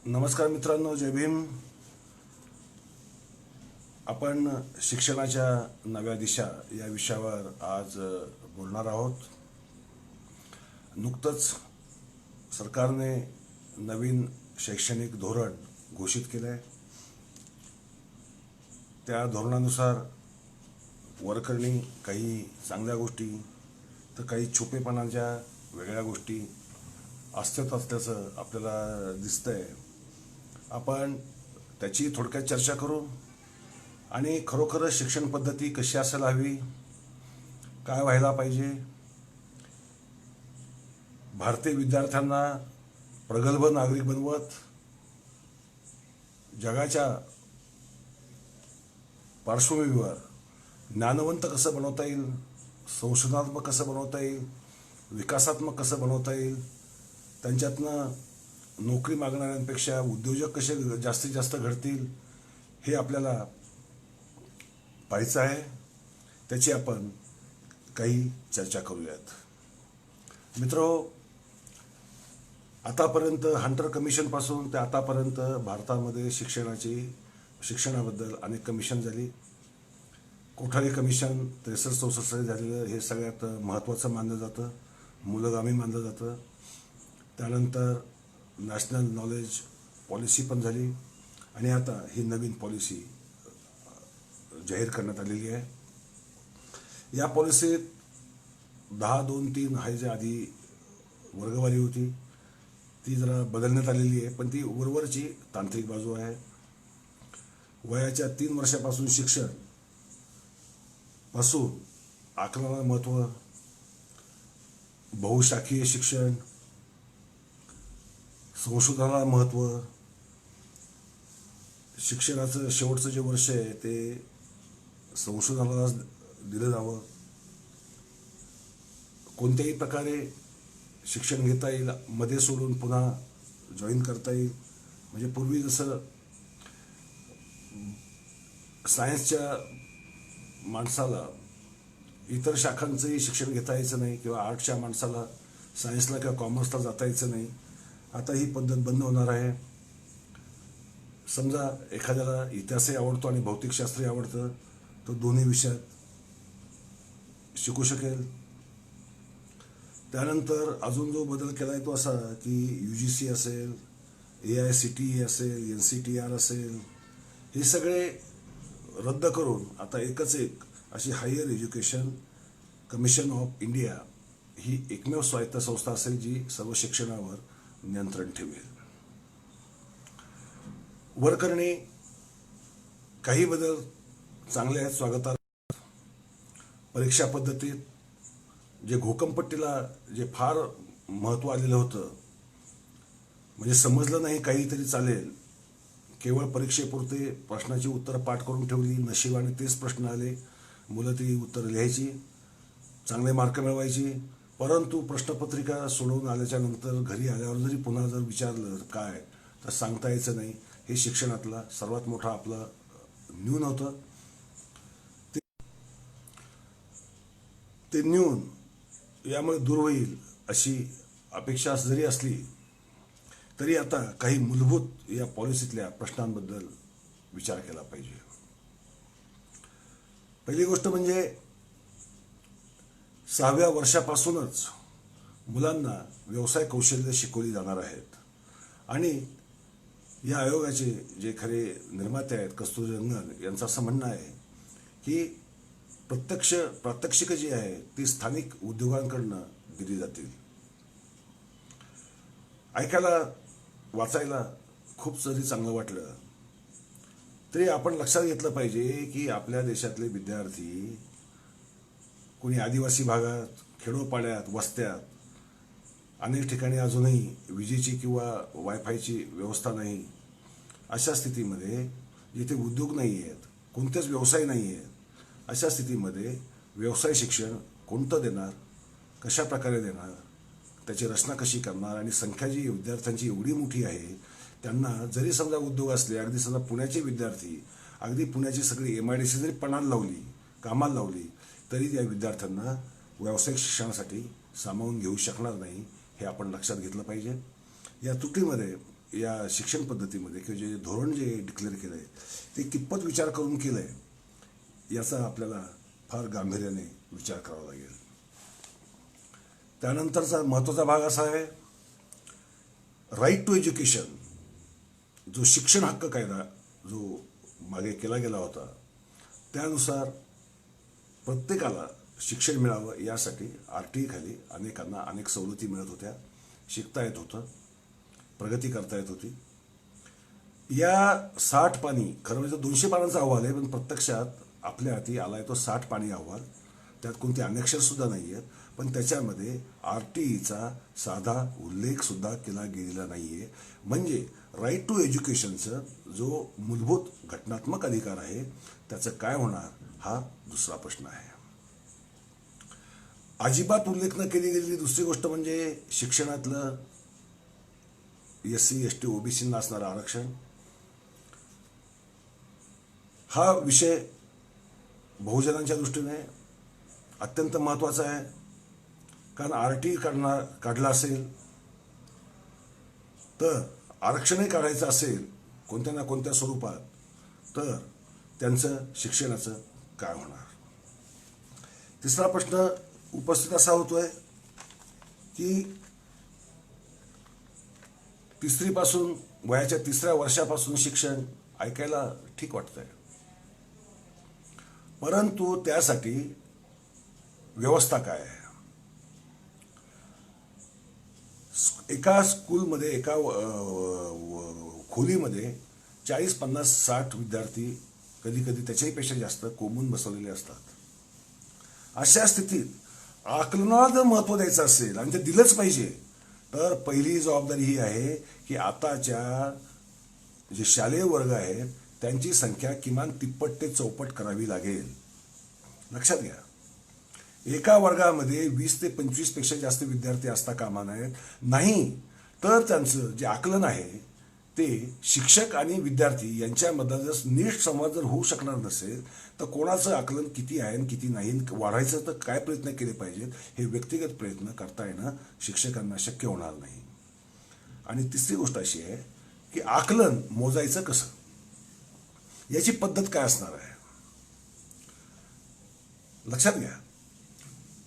नमस्कार मित्रांनो, जय भीम. आपण शिक्षणाच्या नव्या दिशा या विषयावर आज बोलणार आहोत. नुकतंच सरकारने नवीन शैक्षणिक धोरण घोषित केलं आहे. त्या धोरणानुसार वर्गणी काही चांगल्या गोष्टी तर काही छुपेपणाच्या वेगळ्या गोष्टी असल्याचं आपल्याला दिसतंय. आपण त्याची थोडक्यात चर्चा करू आणि खरोखरच शिक्षण पद्धती कशी असायला हवी, काय व्हायला पाहिजे, भारतीय विद्यार्थ्यांना प्रगल्भ नागरिक बनवत जगाच्या पार्श्वभूमीवर ज्ञानवंत कसं बनवता येईल, संशोधनात्मक कसं बनवता येईल, विकासात्मक कसं बनवता येईल, त्यांच्यातनं नोकरी मागणाऱ्यांपेक्षा उद्योजक कसे जास्तीत जास्त घडतील हे आपल्याला पाहायचं आहे. त्याची आपण काही चर्चा करूयात. मित्रो, आतापर्यंत हंटर कमिशनपासून ते आतापर्यंत भारतामध्ये शिक्षणाबद्दल अनेक कमिशन झाली. कोठारी कमिशन 63-64 साली झालेलं हे सगळ्यात महत्त्वाचं मानलं जातं, मूलगामी मानलं जातं. त्यानंतर नॅशनल नॉलेज पॉलिसी पण झाली आणि आता ही नवीन पॉलिसी जाहीर करण्यात आलेली आहे. या पॉलिसीत 10-2-3 हा जे आधी वर्गवारी होती ती जरा बदलण्यात आलेली आहे, पण ती वरवरची तांत्रिक बाजू आहे. वयाच्या 3 वर्षापासून शिक्षण पासून आकलनाला महत्त्व, बहुशाखीय शिक्षण, संशोधनाला महत्त्व, शिक्षणाचं शेवटचं जे वर्ष आहे ते संशोधनाला दिलं जावं, कोणत्याही प्रकारे शिक्षण घेता येईल, मध्ये सोडून पुन्हा जॉईन करता येईल. म्हणजे पूर्वी जसं सायन्सच्या माणसाला इतर शाखांचंही शिक्षण घेता यायचं नाही किंवा आर्टच्या माणसाला सायन्सला किंवा कॉमर्सला जाता यायचं नाही, आता ही पद्धत बंद होणार आहे. समजा एखाद्याला इतिहासही आवडतो आणि भौतिकशास्त्रही आवडतं, तो दोन्ही विषयात शिकू शकेल. त्यानंतर अजून जो बदल केला आहे तो असा की UGC असेल, AICTE असेल, NCTR असेल, हे सगळे रद्द करून आता एकच अशी higher education commission of India ही एकमेव स्वायत्त संस्था असेल जी सर्व शिक्षणावर नियंत्रण ठेवेल. वर्गणी काही बदल चांगले आहेत, स्वागतार्ह. परीक्षा पद्धतीत जे घोकंपट्टीला जे फार महत्त्व आलेलं होतं, म्हणजे समजलं नाही काही तरी चालेल, केवळ परीक्षेपुरते प्रश्नाची उत्तरं पाठ करून ठेवली, नशिबाने तेच प्रश्न आले, मुलं ती उत्तरं लिहायची, चांगले मार्क मिळवायची, परंतु प्रश्नपत्रिका सोडवून आल्याच्या नंतर घरी आल्यावर जरी पुन्हा जर विचारलं काय तर सांगता यायचं नाही. हे शिक्षणातला सर्वात मोठा आपला न्यून होतं. ते न्यून यामुळे दूर होईल अशी अपेक्षा जरी असली तरी आता काही मूलभूत या पॉलिसीतल्या प्रश्नांबद्दल विचार केला पाहिजे. पहिली गोष्ट म्हणजे 6व्या वर्षापासूनच मुलांना व्यवसाय कौशल्य शिकवली जाणार आहेत आणि या आयोगाचे जे खरे निर्माते आहेत कस्तुरीरंगन यांचं असं म्हणणं आहे की प्रात्यक्षिकं जी आहे ती स्थानिक उद्योगांकडनं दिली जातील. ऐकायला वाचायला खूप जरी चांगलं वाटलं तरी आपण लक्षात घेतलं पाहिजे की आपल्या देशातले विद्यार्थी कोणी आदिवासी भागात, खेडोपाड्यात, वस्त्यात, अनेक ठिकाणी अजूनही विजेची किंवा वायफायची व्यवस्था नाही, अशा स्थितीमध्ये जिथे उद्योग नाही आहेत, कोणतेच व्यवसाय नाही आहेत, अशा स्थितीमध्ये व्यवसाय शिक्षण कोणतं देणार, कशा प्रकारे देणार, त्याची रचना कशी करणार आणि संख्या जी विद्यार्थ्यांची एवढी मोठी आहे त्यांना जरी समजा उद्योग असले, अगदी समजा पुण्याचे विद्यार्थी अगदी पुण्याची सगळी MIDC जरी पणाला लावली, कामाला लावली तरी त्या विद्यार्थ्यांना व्यावसायिक शिक्षणासाठी सामावून घेऊ शकणार नाही, हे आपण लक्षात घेतलं पाहिजे. या त्रुटीमध्ये या शिक्षण पद्धतीमध्ये किंवा जे धोरण जे डिक्लेअर केलं आहे ते कितपत विचार करून केलं आहे याचा आपल्याला फार गांभीर्याने विचार करावा लागेल. त्यानंतरचा महत्त्वाचा भाग असा आहे, राईट टू एज्युकेशन. जो शिक्षण हक्क कायदा जो मागे केला गेला होता त्यानुसार प्रत्येकाला शिक्षण मिळावं यासाठी RTI खाली अनेकांना अनेक सवलती मिळत होत्या, शिकता येत होतं, प्रगती करता येत होती. या 60 पानी, खरं म्हणजे 200 पानांचा अहवाल आहे, पण प्रत्यक्षात आपल्या हाती आलाय तो 60 पानी अहवाल. त्यात कोणते अनेक्षर सुद्धा नाही आहेत, पण त्याच्यामध्ये RTIचा साधा उल्लेख सुद्धा केला गेलेला नाही आहे. म्हणजे राईट टू एज्युकेशनचं जो मूलभूत घटनात्मक अधिकार आहे त्याचं काय होणार हा दुसरा प्रश्न आहे. अजिबात उल्लेख न केली गेलेली दुसरी गोष्ट म्हणजे शिक्षणातलं SC ST OBC असणारं आरक्षण. हा विषय बहुजनांच्या दृष्टीने अत्यंत महत्त्वाचा आहे, कारण RTI काढला असेल तर आरक्षणही काढायचं असेल कोणत्या ना कोणत्या स्वरूपात तर त्यांचं शिक्षणाचं काय होणार. तिसरा प्रश्न उपस्थित असा होतोय की तिसरीपासून वयाच्या 3ऱ्या वर्षापासून शिक्षण ऐकायला ठीक वाटतंय, परंतु त्यासाठी व्यवस्था काय आहे. एका स्कूलमध्ये एका खोलीमध्ये 40, 50, 60 विद्यार्थी, कधी कधी त्याच्याही जास्त कोंबून बसवलेले असतात. अशा स्थितीत आकलनाला जर महत्त्व द्यायचं असेल आणि ते दिलंच पाहिजे तर पहिली जबाबदारी ही आहे की आताच्या जे शालेय वर्ग आहेत त्यांची संख्या किमान 3पट ते 4पट करावी लागेल. लक्षात घ्या, एका वर्गामध्ये 20 ते 25 पेक्षा जास्त विद्यार्थी असता कामा नयेत. नाही तर त्यांचं जे आकलन आहे ते शिक्षक आणि विद्यार्थी यांच्यामधला जर नीट संवाद जर होऊ शकणार नसेल तर कोणाचं आकलन किती आहे आणि किती नाही, वाढायचं तर काय प्रयत्न केले पाहिजेत हे व्यक्तिगत प्रयत्न करता येणं शिक्षकांना शक्य होणार नाही. आणि तिसरी गोष्ट अशी आहे की आकलन मोजायचं कसं, याची पद्धत काय असणार आहे. लक्षात घ्या,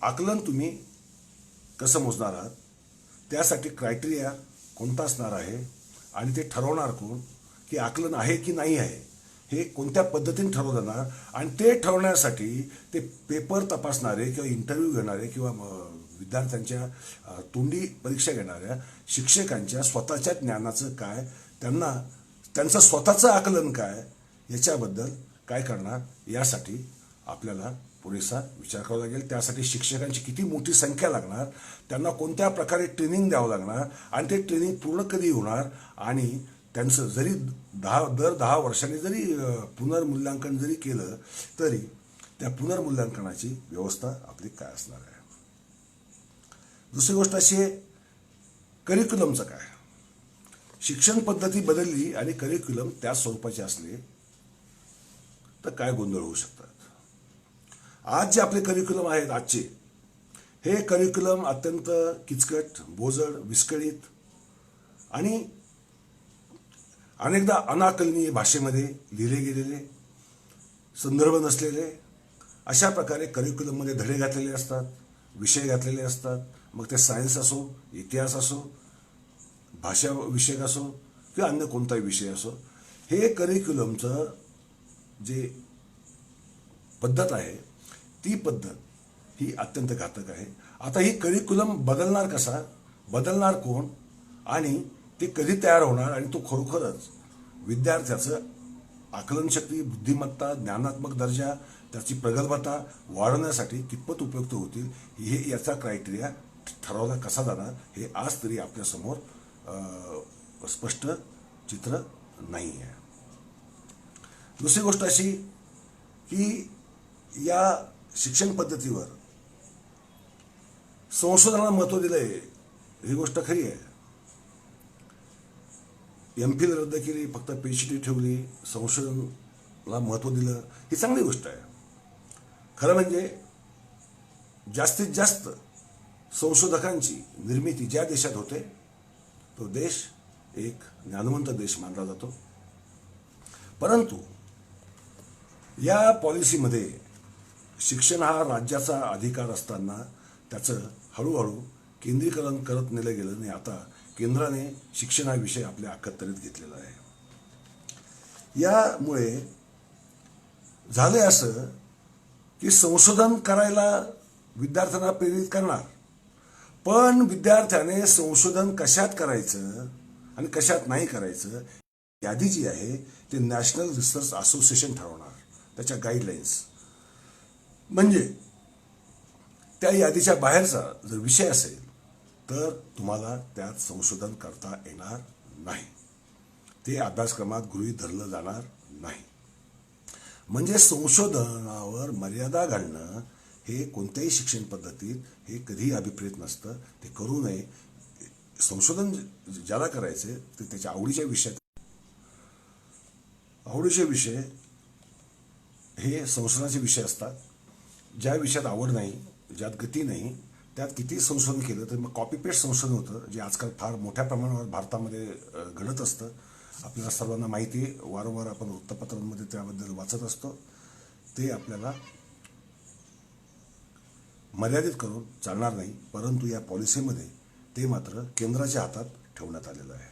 आकलन तुम्ही कसं मोजणार आहात, त्यासाठी क्रायटेरिया कोणता असणार आहे आणि ते ठरवणार कोण, की आकलन आहे की नाही आहे हे कोणत्या पद्धतीने ठरवलं जाणार. आणि ते ठरवण्यासाठी ते पेपर तपासणारे किंवा इंटरव्ह्यू घेणारे किंवा विद्यार्थ्यांच्या तोंडी परीक्षा घेणाऱ्या शिक्षकांच्या स्वतःच्या ज्ञानाचं काय, त्यांचं स्वतःचं आकलन काय, याच्याबद्दल काय करणार यासाठी आपल्याला पुरेसा विचार करावा लागेल. त्यासाठी शिक्षकांची किती मोठी संख्या लागणार, त्यांना कोणत्या प्रकारे ट्रेनिंग द्यावं लागणार आणि ते ट्रेनिंग पूर्ण कधी होणार आणि त्यांचं जरी दर 10 वर्षांनी जरी पुनर्मूल्यांकन जरी केलं तरी त्या पुनर्मूल्यांकनाची व्यवस्था आपली काय असणार आहे. दुसरी गोष्ट अशी आहे, करिक्युलमचं काय. शिक्षण पद्धती बदलली आणि करिक्युलम त्याच स्वरूपाचे असले तर काय गोंधळ होऊ शकतात. आज जे आपले करिक्युलम आहेत आजचे, हे करिक्युलम अत्यंत किचकट, बोजड, विस्कळीत आणि अनेकदा अनाकलनीय भाषेमध्ये लिहिले गेलेले, संदर्भ नसलेले अशा प्रकारे करिक्युलममध्ये धडे घातलेले असतात, विषय घातलेले असतात. मग ते सायन्स असो, इतिहास असो, भाषा विषयक असो किंवा अन्य कोणताही विषय असो, हे करिक्युलमचं जे पद्धत आहे ती पद्धत ही अत्यंत घातक आहे. आता ही करिक्युलम बदलणार कसा, बदलणार कोण आणि ते कधी तयार होणार आणि तो खरोखरच विद्यार्थ्याचं आकलनशक्ती, बुद्धिमत्ता, ज्ञानात्मक दर्जा, त्याची प्रगल्भता वाढवण्यासाठी कितपत उपयुक्त होतील हे याचा क्रायटेरिया ठरवला कसा जाणार हे आज तरी आपल्यासमोर स्पष्ट चित्र नाही आहे. दुसरी गोष्ट अशी की या शिक्षण पद्धतीवर संशोधनाला महत्त्व दिलंय ही गोष्ट खरी आहे. MPhil रद्द केली, फक्त PhD ठेवली, संशोधनाला महत्त्व दिलं, ही चांगली गोष्ट आहे. खरं म्हणजे जास्तीत जास्त संशोधकांची निर्मिती ज्या देशात होते तो देश एक ज्ञानवंत देश मानला जातो. परंतु या पॉलिसीमध्ये शिक्षण हा राज्याचा अधिकार असताना त्याचं हळूहळू केंद्रीकरण करत नेलं गेलं आणि आता केंद्राने शिक्षण हा विषय आपल्या अखत्यारीत घेतलेला आहे. यामुळे झाले असं की संशोधन करायला विद्यार्थ्यांना प्रेरित करणार, पण विद्यार्थ्याने संशोधन कशात करायचं आणि कशात नाही करायचं यादी जी आहे ते नॅशनल रिसर्च असोसिएशन ठरवणार, त्याच्या गाईडलाईन्स. म्हणजे त्या यादीच्या बाहेरचा जर विषय असेल तर तुम्हाला त्यात संशोधन करता येणार नाही, ते अभ्यासक्रमात गृहीत धरलं जाणार नाही. म्हणजे संशोधनावर मर्यादा घालणं हे कोणत्याही शिक्षण पद्धतीत हे कधीही अभिप्रेत नसतं. ते करू नये. संशोधन ज्याला करायचे ते त्याच्या आवडीचे विषय हे संशोधनाचे विषय असतात. ज्या विषयात आवड नाही, ज्यात गती नाही, त्यात किती संशोधन केलं तर मग कॉपी पेस्ट संशोधन होतं, जे आजकाल फार मोठ्या प्रमाणावर भारतामध्ये घडत असतं. आपल्याला सर्वांना माहिती आहे, वारंवार आपण वृत्तपत्रांमध्ये त्याबद्दल वाचत असतो. ते आपल्याला मर्यादित करून चालणार नाही. परंतु या पॉलिसीमध्ये ते मात्र केंद्राच्या हातात ठेवण्यात आलेलं आहे.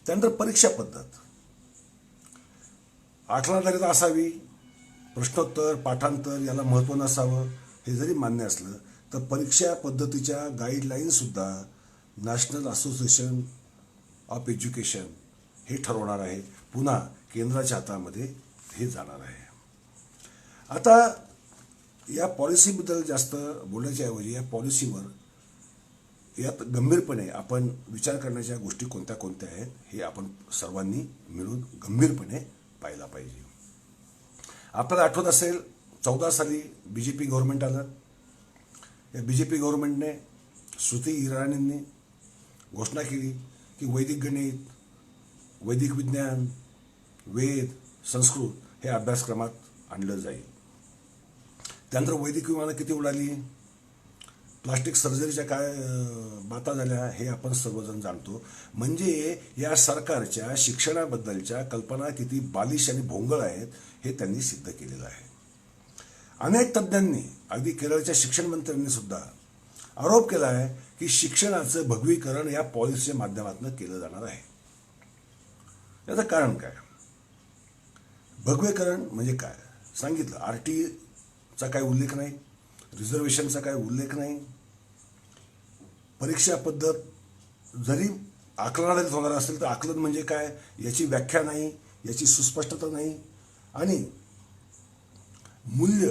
त्यानंतर परीक्षा पद्धत 8ला दर्जात असावी, प्रश्नोत्तर पाठांतर याला महत्त्व नसावं हे जरी मान्य असलं तर परीक्षा पद्धतीच्या गाईडलाईन्स सुद्धा नॅशनल असोसिएशन ऑफ एज्युकेशन हे ठरवणार आहे. पुन्हा केंद्राच्या हातामध्ये हे जाणार आहे. आता या पॉलिसीबद्दल जास्त बोलण्याच्या ऐवजी या पॉलिसीवर यात गंभीरपणे आपण विचार करण्याच्या गोष्टी कोणत्या कोणत्या आहेत हे आपण सर्वांनी मिळून गंभीरपणे पाहिला पाहिजे. आपल्याला आठवत असेल 14 साली बीजेपी गव्हर्नमेंट आलं. या बीजेपी गव्हर्नमेंटने स्मृती इराणींनी घोषणा केली की वैदिक गणित, वैदिक विज्ञान, वेद, संस्कृत हे अभ्यासक्रमात आणलं जाईल. त्यानंतर वैदिक विमानं किती उडाली, प्लास्टिक सर्जरीच्या काय बाता झाल्या हे आपण सर्वजण जाणतो. म्हणजे या सरकारच्या शिक्षणाबद्दलच्या कल्पना किती बालिश आणि भोंगळ आहेत हे त्यांनी सिद्ध केलेलं आहे. अनेक तज्ज्ञांनी, अगदी केरळच्या शिक्षण मंत्र्यांनी सुद्धा आरोप केला आहे की शिक्षणाचं भगवीकरण या पॉलिसीच्या माध्यमातून केलं जाणार आहे. याचं कारण काय? भगवीकरण म्हणजे काय सांगितलं. RTचा काही उल्लेख नाही, रिझर्वेशनचा काही उल्लेख नाही. परीक्षा पद्धत जरी आकलनाधारित होणार असेल तर आकलन म्हणजे काय याची व्याख्या नाही, याची सुस्पष्टता नाही. आणि मूल्य,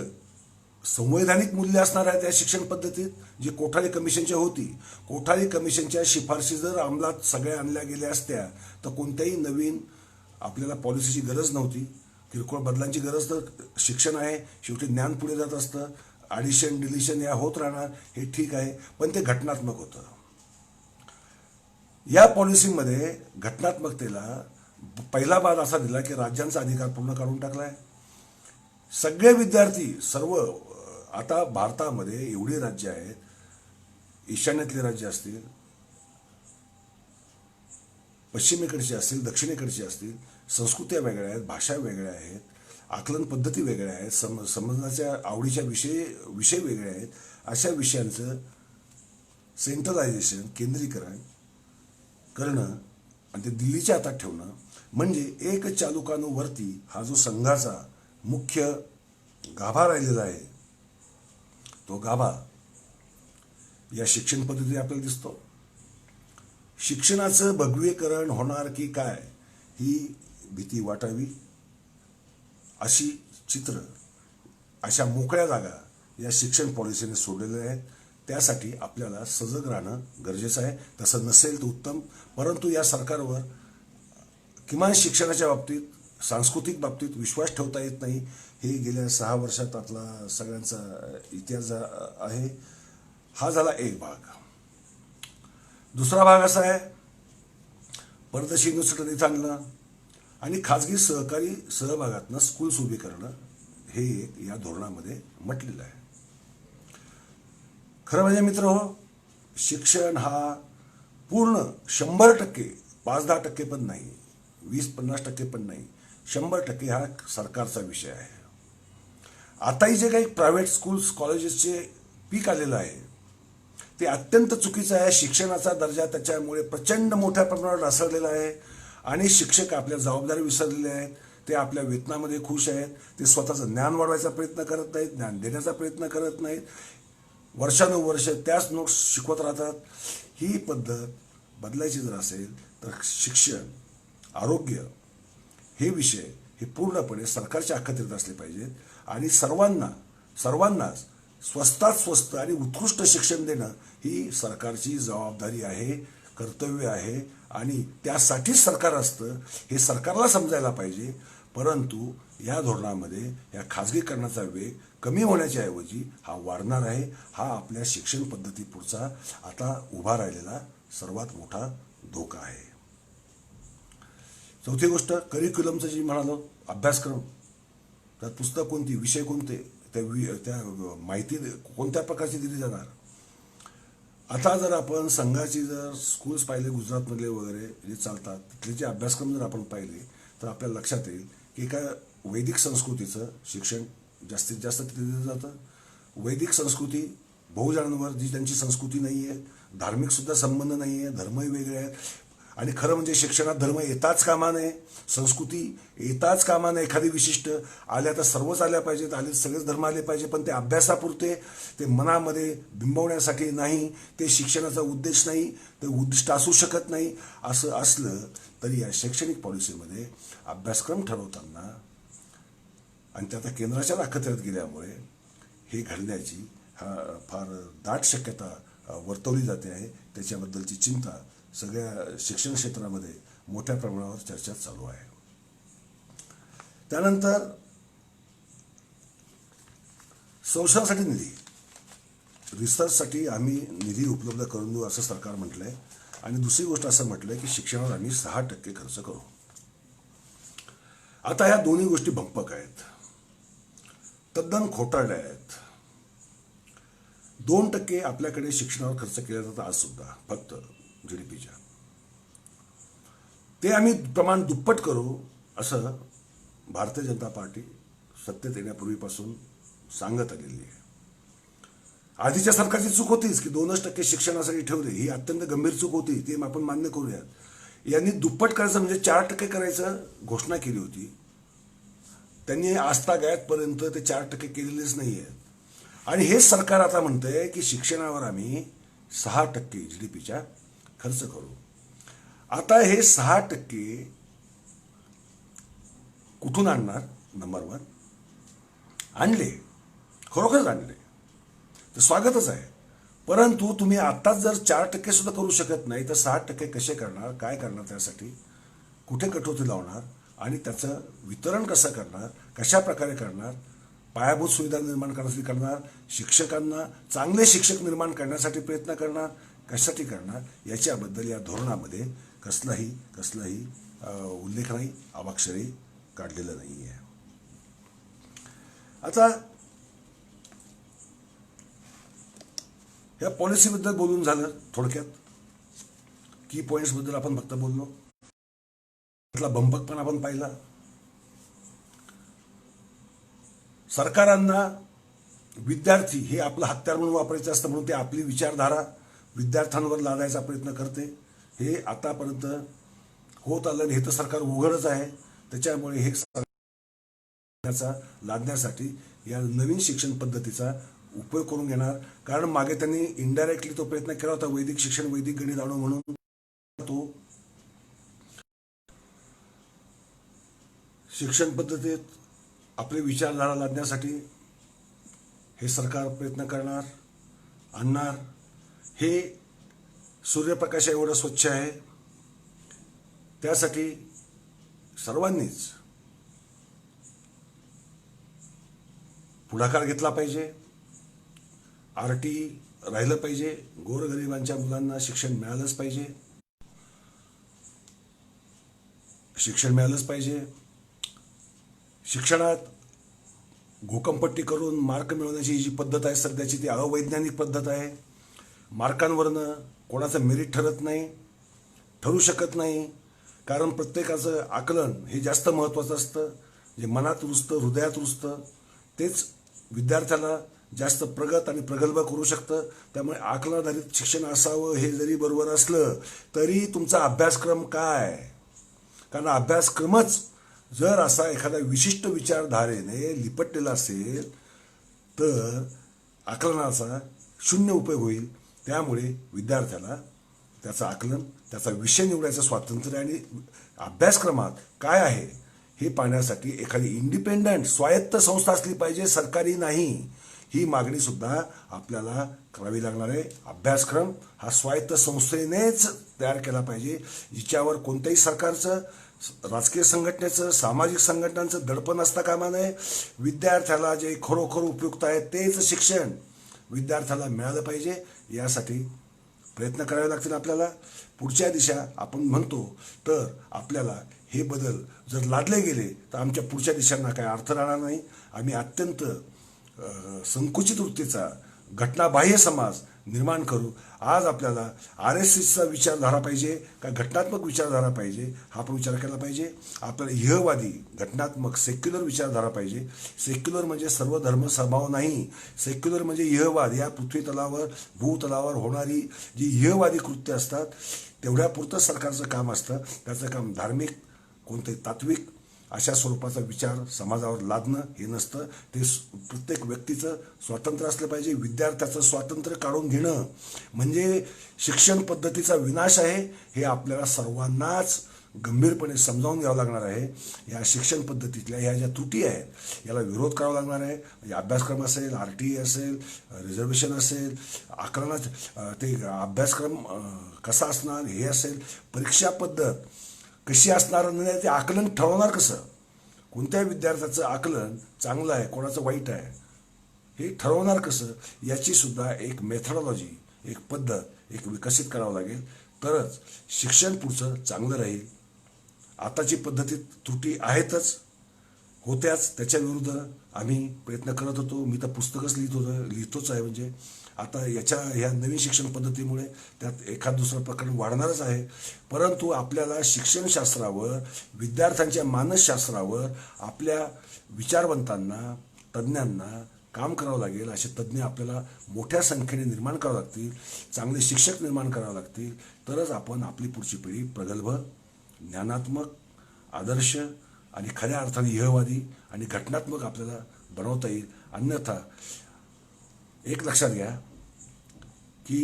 संवैधानिक मूल्य असणार आहे त्या शिक्षण पद्धतीत जी कोठारी कमिशनच्या होती. कोठारी कमिशनच्या शिफारशी जर अंमलात सगळ्या आणल्या गेल्या असत्या तर कोणत्याही नवीन आपल्याला पॉलिसीची गरज नव्हती. किरकोळ बदलांची गरज तर शिक्षण आहे, शेवटी ज्ञान पुढे जात असतं. ॲडिशन डिलिशन या होत राहणार हे ठीक आहे, पण ते घटनात्मक होतं. या पॉलिसीमध्ये घटनात्मकतेला पहिला बाद असा दिला की राज्यांचा अधिकार पूर्ण काढून टाकलाय. सगळे विद्यार्थी सर्व आता भारतामध्ये एवढी राज्य आहेत, ईशान्येतली राज्य असतील, पश्चिमेकडची असतील, दक्षिणेकडची असतील, संस्कृत्या वेगळ्या आहेत, भाषा वेगळ्या आहेत, आकलन पद्धती वेगळ्या आहेत, समजण्याच्या आवडीच्या विषय वेगळे आहेत. अशा विषयांचं सेंट्रलायझेशन, केंद्रीकरण करणं आणि ते दिल्लीच्या हातात ठेवणं म्हणजे एक चालुकानुवरती हा जो संघाचा मुख्य गाभा राहिलेला आहे तो गाभा या शिक्षण पद्धतीत आपल्याला दिसतो. शिक्षणाचं भगवीकरण होणार की काय ही भीती वाटावी अशी चित्र, अशा मोकळ्या जागा या शिक्षण पॉलिसीने सोडलेल्या आहेत. त्यासाठी आपल्याला सजग राहणं गरजेचं आहे. तसं नसेल तर उत्तम, परंतु या सरकारवर किमान शिक्षणाच्या बाबतीत, सांस्कृतिक बाबतीत विश्वास ठेवता येत नाही. हे गेल्या 6 वर्षात आपला सगळ्यांचा इतिहास आहे. हा झाला एक भाग. दुसरा भाग असा आहे, परदेशी युनिव्हर्सिटी आणणं आणि खाजगी सहकारी सहभागातनं स्कूल्स उभी करणं हे एक या धोरणामध्ये म्हटलेलं आहे. खरं म्हणजे मित्र हो, शिक्षण हा पूर्ण 100%, 5-10% पण नाही, 20-50% पण नाही, 100% हा सरकारचा विषय आहे. आताही जे काही प्रायव्हेट स्कूल्स कॉलेजेसचे पीक आलेलं आहे ते अत्यंत चुकीचं आहे. शिक्षणाचा दर्जा त्याच्यामुळे प्रचंड मोठ्या प्रमाणावर ढासळलेला आहे आणि शिक्षक आपल्या जबाबदारी विसरलेले आहेत. ते आपल्या वेतनामध्ये खुश आहेत. ते स्वतःचं ज्ञान वाढवायचा प्रयत्न करत नाहीत, ज्ञान देण्याचा प्रयत्न करत नाहीत. वर्षानुवर्ष त्याच नोट्स शिकवत राहतात. ही पद्धत बदलायची जर असेल तर शिक्षण, आरोग्य हे विषय हे पूर्णपणे सरकारच्या अखत्यारीत असले पाहिजेत आणि सर्वांनाच स्वस्तात स्वस्त आणि उत्कृष्ट शिक्षण देणं ही सरकारची जबाबदारी आहे, कर्तव्य आहे आणि त्यासाठीच सरकार असतं हे सरकारला समजायला पाहिजे. परंतु या धोरणामध्ये या खाजगीकरणाचा वेग कमी होण्याच्या ऐवजी हा वाढणार आहे. हा आपल्या शिक्षण पद्धतीपुढचा आता उभा राहिलेला सर्वात मोठा धोका आहे. चौथी गोष्ट, करिक्युलमचं जे म्हणालो, अभ्यासक्रम, त्यात पुस्तक कोणती, विषय कोणते, त्या माहिती कोणत्या प्रकारची दिली जाणार. आता जर आपण संघाची जर स्कूल्स पाहिले गुजरातमधले वगैरे जे चालतात तिथले जे अभ्यासक्रम जर आपण पाहिले तर आपल्याला लक्षात येईल की एका वैदिक संस्कृतीचं शिक्षण जास्तीत जास्त तिथे दिलं जातं. वैदिक संस्कृती बहुजनांवर जी त्यांची संस्कृती नाही आहे, धार्मिक सुद्धा संबंध नाही आहे, धर्मही वेगळे आहेत आणि खरं म्हणजे शिक्षणात धर्म येताच कामा नये, संस्कृती येताच कामा नये. एखादी विशिष्ट आल्या तर सर्वच आल्या पाहिजेत, आले सगळेच धर्म आले पाहिजे, पण ते अभ्यासापुरते, ते मनामध्ये बिंबवण्यासाठी नाही, ते शिक्षणाचा उद्देश नाही, ते उद्दिष्ट असू शकत नाही. असं असलं तरी या शैक्षणिक पॉलिसीमध्ये अभ्यासक्रम ठरवताना आणि त्या केंद्राच्या अखत्यारीत गेल्यामुळे हे घडण्याची फार दाट शक्यता वर्तवली जाते आहे. त्याच्याबद्दलची चिंता सगळ्या शिक्षण क्षेत्रामध्ये मोठ्या प्रमाणावर चर्चा चालू आहे. त्यानंतर संशोधनासाठी निधी, रिसर्चसाठी आम्ही निधी उपलब्ध करून देऊ असं सरकार म्हटलंय आणि दुसरी गोष्ट असं म्हटलंय की शिक्षणावर आम्ही 6% खर्च करू. आता ह्या दोन्ही गोष्टी भंपक आहेत, तद्दन खोटारड्या आहेत. 2% आपल्याकडे शिक्षणावर खर्च केला जातो आज सुद्धा फक्त GDPच्या, ते आम्ही प्रमाण दुप्पट करू असं भारतीय जनता पार्टी सत्तेत येण्यापूर्वीपासून सांगत आलेली आहे. आधीच्या सरकारची चूक होतीच की 2% शिक्षणासाठी ठेवले, ही अत्यंत गंभीर चूक होती, ती आपण मान्य करूयात. यांनी दुप्पट करायचं म्हणजे 4% करायचं घोषणा केली होती. त्यांनी आजतागायतपर्यंत ते 4% केलेलेच नाही आहेत आणि हेच सरकार आता म्हणतंय की शिक्षणावर आम्ही 6% GDPच्या खर्च करू. आता हे 6% कुठून आणणार? नंबर 1, आणले, खरोखरच आणले तर स्वागतच आहे. परंतु तुम्ही आताच जर 4% सुद्धा करू शकत नाही तर 6% कसे करणार, काय करणार, त्यासाठी कुठे कटोती लावणार आणि त्याचं वितरण कसं करणार, कशा प्रकारे करणार, पायाभूत सुविधा निर्माण करण्यासाठी करणार, शिक्षकांना चांगले शिक्षक निर्माण करण्यासाठी प्रयत्न करणार, कशासाठी करणार, याच्याबद्दल या धोरणामध्ये कसलाही उल्लेख नाही, अवाक्षरही काढलेलं नाही आहे. आता या पॉलिसीबद्दल बोलून झालं, थोडक्यात की पॉइंट्सबद्दल आपण फक्त बोललो, त्यातला बंपकपणा आपण पाहिला. सरकारांना विद्यार्थी हे आपलं हत्यार म्हणून वापरायचं असतं म्हणून ते आपली विचारधारा विद्यार्थ्यांवर लादायचा प्रयत्न करते. हे आतापर्यंत होत आलं, हे तर सरकार उघडच आहे. त्याच्यामुळे हे लादण्यासाठी या नवीन शिक्षण पद्धतीचा उपयोग करून घेणार. कारण मागे त्यांनी इनडायरेक्टली तो प्रयत्न केला होता, वैदिक शिक्षण, वैदिक गणित आणू म्हणून. तो शिक्षण पद्धतीत आपले विचारधारा लादण्यासाठी हे सरकार प्रयत्न करणार, आणणार. हे सूर्यप्रकाश एवढं स्वच्छ आहे, त्यासाठी सर्वांनीच पुढाकार घेतला पाहिजे. RT राहिलं पाहिजे, गोरगरिबांच्या मुलांना शिक्षण मिळालंच पाहिजे, शिक्षणात घोकंपट्टी करून मार्क मिळवण्याची जी पद्धत आहे सध्याची ती अवैज्ञानिक पद्धत आहे. मार्कांवरनं कोणाचं मेरिट ठरत नाही, ठरू शकत नाही. कारण प्रत्येकाचं आकलन हे जास्त महत्त्वाचं असतं. जे मनात रुजतं, हृदयात रुजतं, तेच विद्यार्थ्याला जास्त प्रगत आणि प्रगल्भ करू शकतं. त्यामुळे आकलनाधारित शिक्षण असावं हे जरी बरोबर असलं तरी तुमचा अभ्यासक्रम काय, कारण अभ्यासक्रमच जर असा एखाद्या विशिष्ट विचारधारेने लिपटलेला असेल तर आकलनाचा शून्य उपयोग होईल. त्यामुळे विद्यार्थ्याला त्याचं आकलन, त्याचा विषय निवडायचं स्वातंत्र्य आणि अभ्यासक्रमात काय आहे हे पाहण्यासाठी एखादी इंडिपेंडंट स्वायत्त संस्था असली पाहिजे, सरकारी नाही. ही मागणी सुद्धा आपल्याला करावी लागणार आहे. अभ्यासक्रम हा स्वायत्त संस्थेनेच तयार केला पाहिजे, जिच्यावर कोणत्याही सरकारचं, राजकीय संघटनेचं, सामाजिक संघटनांचं दडपण असता कामा नये. विद्यार्थ्याला जे खरोखर उपयुक्त आहे तेच शिक्षण विद्यार्थ्याला मिळालं पाहिजे. यासाठी प्रयत्न करावे लागतील आपल्याला. पुढच्या दिशा आपण म्हणतो तर आपल्याला हे बदल जर लादले गेले तर आमच्या पुढच्या दिशांना काय अर्थ राहणार नाही. आम्ही अत्यंत संकुचित वृत्तीचा घटनाबाह्य समाज निर्माण करू. आज आपल्याला RSSचा विचारधारा पाहिजे का घटनात्मक विचारधारा पाहिजे हा आपण विचार केला पाहिजे. आपल्याला इहवादी घटनात्मक सेक्युलर विचारधारा पाहिजे. सेक्युलर म्हणजे सर्व धर्म समभाव नाही. सेक्युलर म्हणजे इहवाद, या पृथ्वी तलावर, भूतलावर होणारी जी इहवादी कृत्य असतात तेवढ्यापुरतं सरकारचं काम असतं. त्याचं काम धार्मिक, कोणते तात्विक अशा स्वरूपाचा विचार समाजावर लादणं हे नसतं. ते प्रत्येक व्यक्तीचं स्वातंत्र्य असलं पाहिजे. विद्यार्थ्याचं स्वातंत्र्य काढून घेणं म्हणजे शिक्षण पद्धतीचा विनाश आहे हे आपल्याला सर्वांनाच गंभीरपणे समजावून घ्यावं लागणार आहे. या शिक्षण पद्धतीतल्या ह्या ज्या त्रुटी आहेत याला विरोध करावा लागणार आहे. म्हणजे अभ्यासक्रम असेल, RTE असेल, रिझर्वेशन असेल, आकलनात ते अभ्यासक्रम कसा असणार हे असेल, परीक्षा पद्धत कशी असणार नाही ते आकलन ठरवणार कसं, कोणत्या विद्यार्थ्याचं आकलन चांगलं आहे, कोणाचं वाईट आहे हे ठरवणार कसं, याची सुद्धा एक मेथडॉलॉजी, एक पद्धत एक विकसित करावं लागेल. तरच शिक्षण पुढचं चांगलं राहील. आताची पद्धतीत त्रुटी आहेतच, होत्याच, त्याच्या विरुद्ध आम्ही प्रयत्न करत होतो. मी तर पुस्तकच लिहितोच आहे. म्हणजे आता ह्या नवीन शिक्षण पद्धतीमुळे त्यात एखाद दुसरं प्रकरण वाढणारच आहे. परंतु आपल्याला शिक्षणशास्त्रावर, विद्यार्थ्यांच्या मानसशास्त्रावर आपल्या विचारवंतांना, तज्ज्ञांना काम करावं लागेल. असे तज्ज्ञ आपल्याला मोठ्या संख्येने निर्माण करावं लागतील, चांगले शिक्षक निर्माण करावे लागतील. तरच आपण आपली पुढची पिढी प्रगल्भ, ज्ञानात्मक, आदर्श आणि खऱ्या अर्थाने इहवादी आणि घटनात्मक आपल्याला बनवता येईल. अन्यथा एक लक्षात घ्या की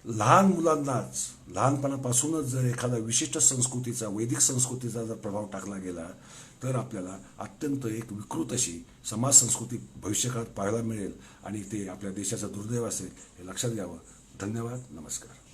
लहान मुलांनाच लहानपणापासूनच जर एखादा विशिष्ट संस्कृतीचा, वैदिक संस्कृतीचा जर प्रभाव टाकला गेला तर आपल्याला अत्यंत एक विकृत अशी समाज संस्कृती भविष्यकाळात पाहायला मिळेल आणि ते आपल्या देशाचं दुर्दैव असेल हे लक्षात घ्यावं. धन्यवाद. नमस्कार.